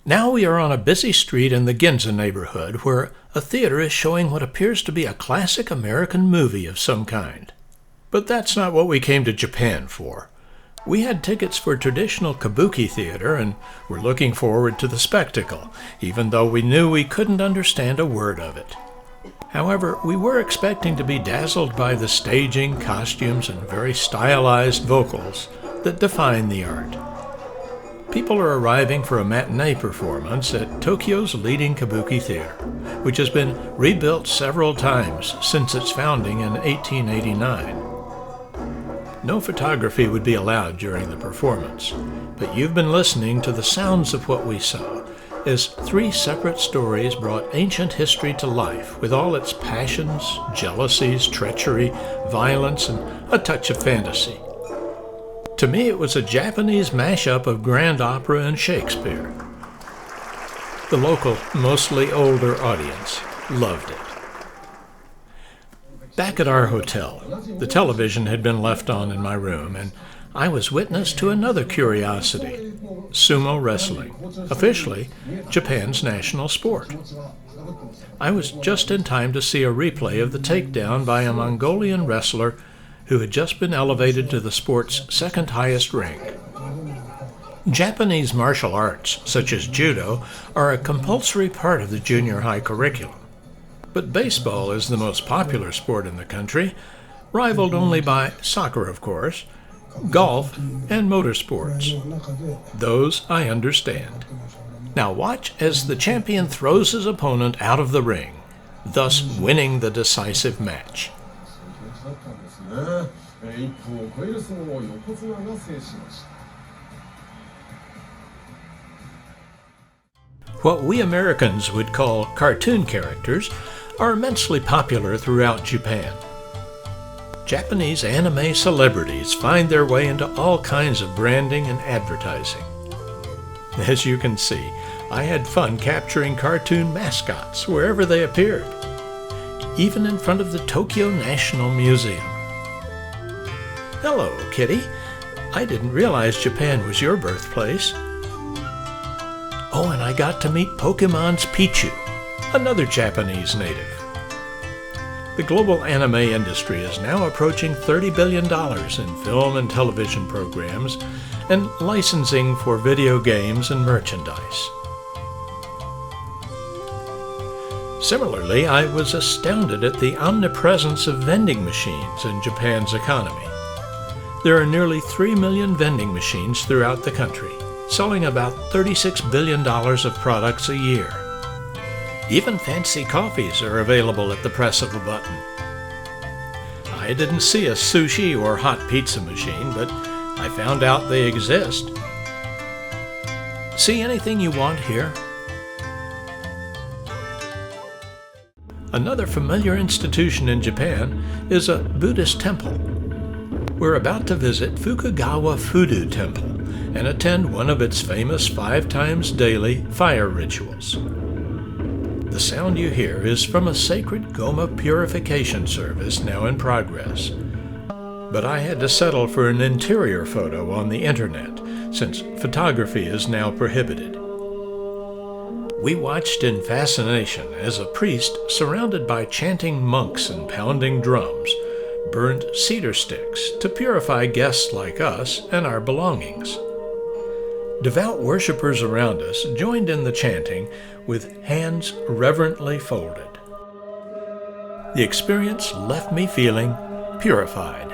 Now we are on a busy street in the Ginza neighborhood where a theater is showing what appears to be a classic American movie of some kind. But that's not what we came to Japan for. We had tickets for traditional kabuki theater and were looking forward to the spectacle, even though we knew we couldn't understand a word of it. However, we were expecting to be dazzled by the staging, costumes, and very stylized vocals that define the art. People are arriving for a matinee performance at Tokyo's leading kabuki theater, which has been rebuilt several times since its founding in 1889. No photography would be allowed during the performance, but you've been listening to the sounds of what we saw, as three separate stories brought ancient history to life with all its passions, jealousies, treachery, violence, and a touch of fantasy. To me, it was a Japanese mashup of grand opera and Shakespeare. The local, mostly older audience loved it. Back at our hotel, the television had been left on in my room, and I was witness to another curiosity: sumo wrestling, officially Japan's national sport. I was just in time to see a replay of the takedown by a Mongolian wrestler who had just been elevated to the sport's second highest rank. Japanese martial arts, such as judo, are a compulsory part of the junior high curriculum. But baseball is the most popular sport in the country, rivaled only by soccer, of course, golf, and motorsports. Those I understand. Now watch as the champion throws his opponent out of the ring, thus winning the decisive match. What we Americans would call cartoon characters are immensely popular throughout Japan. Japanese anime celebrities find their way into all kinds of branding and advertising. As you can see, I had fun capturing cartoon mascots wherever they appeared, even in front of the Tokyo National Museum. Hello, Kitty. I didn't realize Japan was your birthplace. Oh, and I got to meet Pokemon's Pichu, another Japanese native. The global anime industry is now approaching $30 billion in film and television programs and licensing for video games and merchandise. Similarly, I was astounded at the omnipresence of vending machines in Japan's economy. There are nearly 3 million vending machines throughout the country, selling about $36 billion of products a year. Even fancy coffees are available at the press of a button. I didn't see a sushi or hot pizza machine, but I found out they exist. See anything you want here? Another familiar institution in Japan is a Buddhist temple. We're about to visit Fukagawa Fudo Temple and attend one of its famous 5 times daily fire rituals. The sound you hear is from a sacred Goma purification service now in progress. But I had to settle for an interior photo on the internet, since photography is now prohibited. We watched in fascination as a priest, surrounded by chanting monks and pounding drums, burned cedar sticks to purify guests like us and our belongings. Devout worshippers around us joined in the chanting with hands reverently folded. The experience left me feeling purified.